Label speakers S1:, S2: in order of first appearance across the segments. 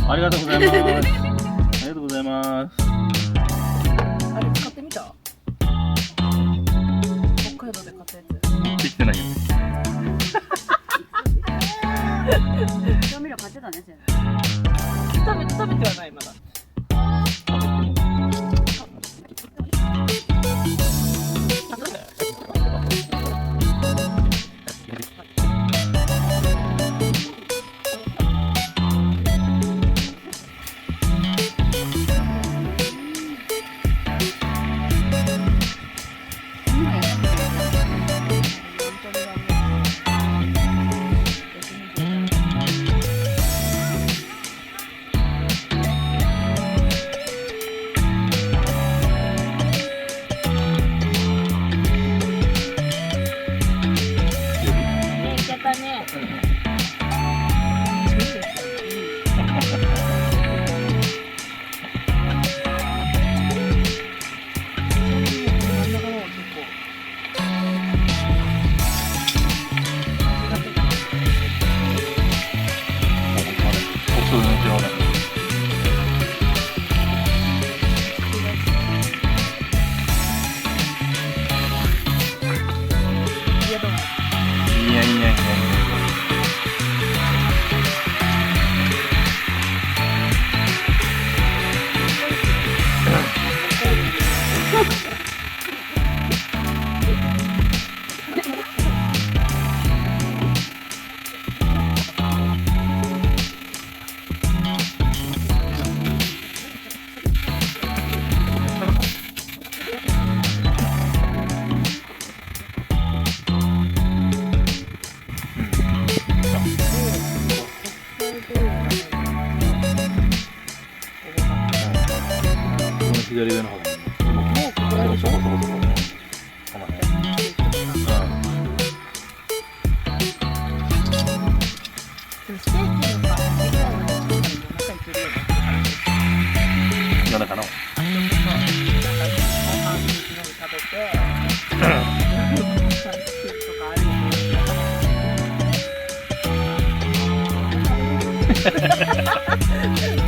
S1: ありがとうございます。ありがとうございます。
S2: あれ使ってみた？北海道で買ったやつ。
S1: 持ってきてないよ。
S3: 調味料買ってたね、先
S2: 食べてはないまだ。
S1: 左上の方がいい。もうここら辺でしょ。この辺。
S2: ステーキのさ、
S1: 夜中の。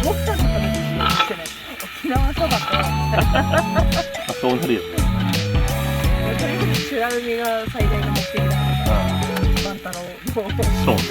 S2: 僕たちのためにしてね。沖縄そばと
S1: そうなるよね。
S2: 白海が最大の目的だから万太郎の
S1: そうね。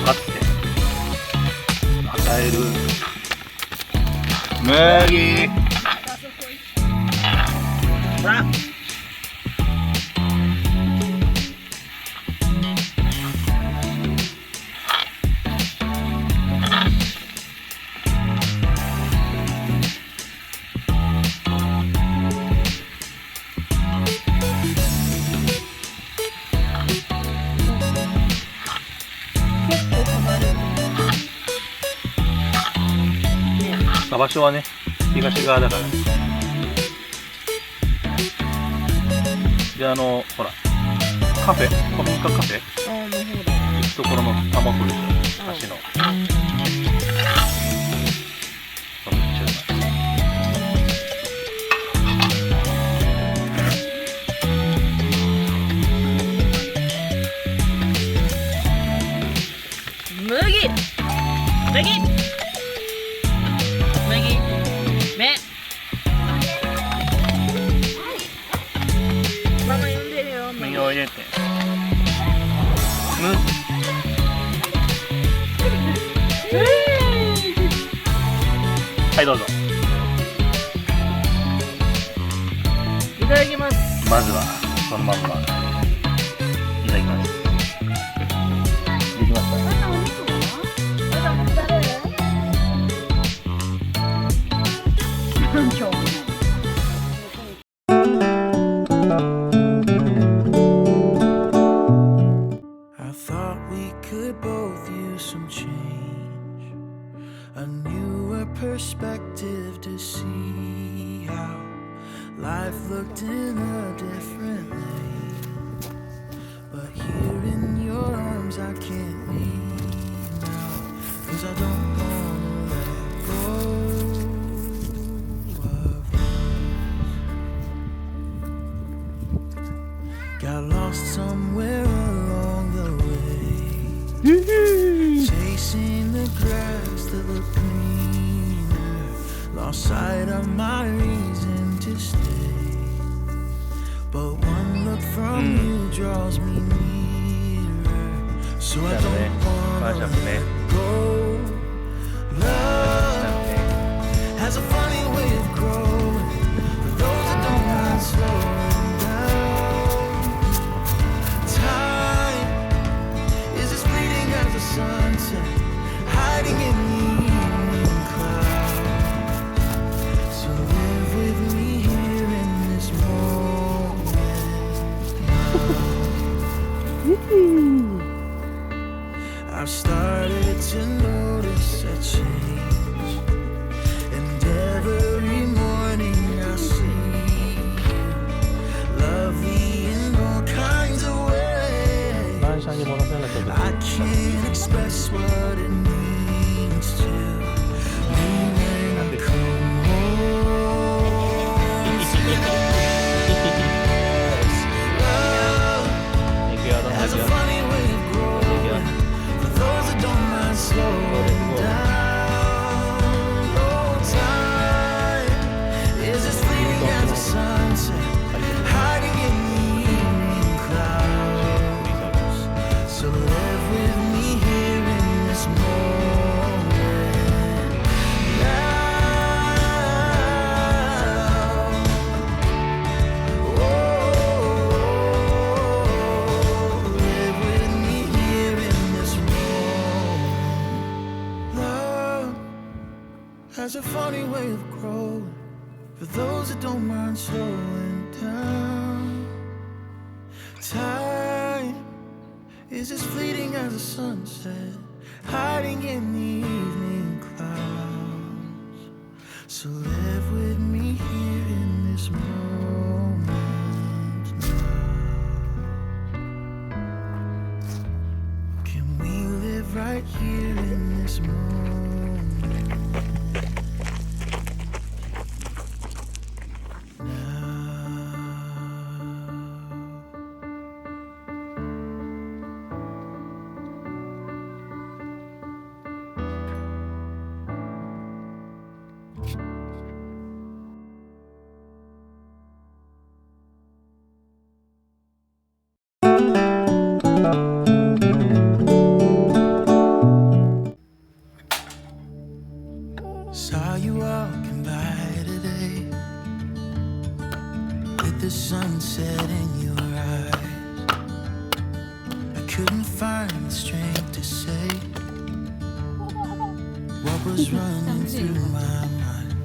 S1: かつて与える麦ほら場所はね、東側だからね。で、ほら、カフェ、古民家カフェ行くところのたもとでしょ、橋の。めっちゃう
S2: 麦目ママ呼んでるよ。
S1: 麦を入れてはいどうぞ。
S2: いただきます。
S1: まずはそのまんまいただきます。できました。
S4: I thought we could both use some change, a newer perspective to see how life looked in a different lane. But here in your arms I can't leave now, 'cause I don't wanna let go of us. Got lost somewhere along the way, chasing the grass that looked greener, lost sight of my reason to stay. But one look from you draws me nearer, so I don't wanna let go. Love has a funny way of growing for those that don't mind slowing down. Time is as fleeting as the sunset, hiding in the evening cloud. So live with me here in this moment. I've started to notice a change, and every morning I see you, lovely in all kinds of ways.
S1: 晩車に戻せなきゃいけない
S4: I can't express what it means to me when I come home. Love has a funny way of growing for those that don't mind slowing down. Oh, time is as fleeting as the sunset, hiding in the evening clouds. So live with me here in this moment now. Oh, live with me here in this moment. Love has a funny way of growing for those that don't mind slowing down. Time is as fleeting as a sunset, hiding in the evening clouds. So live with me here in this moment now. Can we live right here in this moment now? Saw you walking by today with the sunset in your eyes. I couldn't find the strength to say what was running through my mind.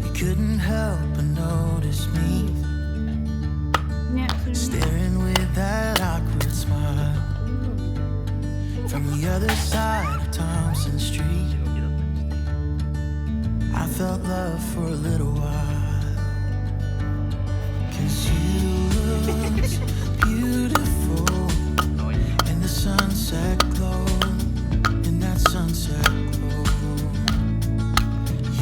S4: You couldn't help but notice me staring with that awkward smile from the other side of Thompson Street. I felt love for a little while, 'cause you looked beautiful in the sunset glow, in that sunset glow.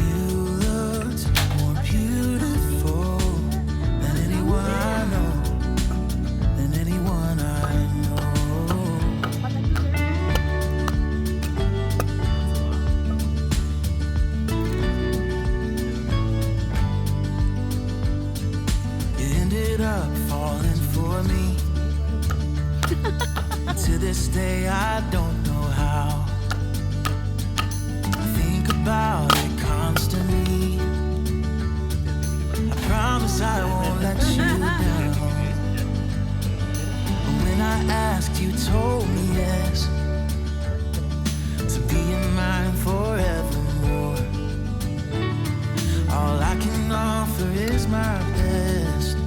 S4: You looked more beautiful than anyone I know, than anyone I know. You ended up falling for me. To this day I don't know how. I think about it constantly. I promise I won't let you down. But when I asked, you told me yes, to be in mine forevermore. All I can offer is my best,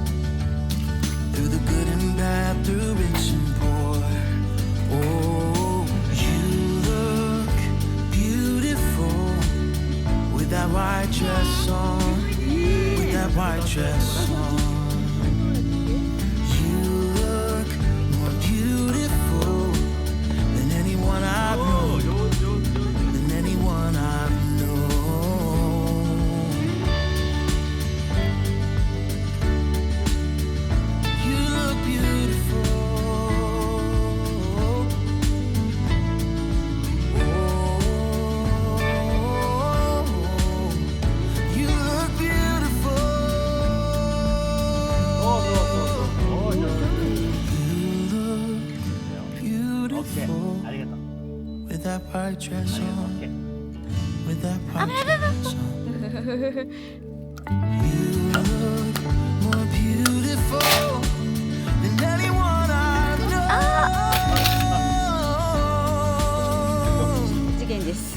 S4: through the good and bad, through rich and poor. Oh, you look beautiful with that white dress on, with that white dress on. You look more beautiful than anyone I've known, than anyone I've known. You look beautiful. You look beautiful. You look beautiful
S5: ありがとう。
S4: with that white dress on. With that white dress on. You look more beautiful than anyone I've known.
S3: 次元です。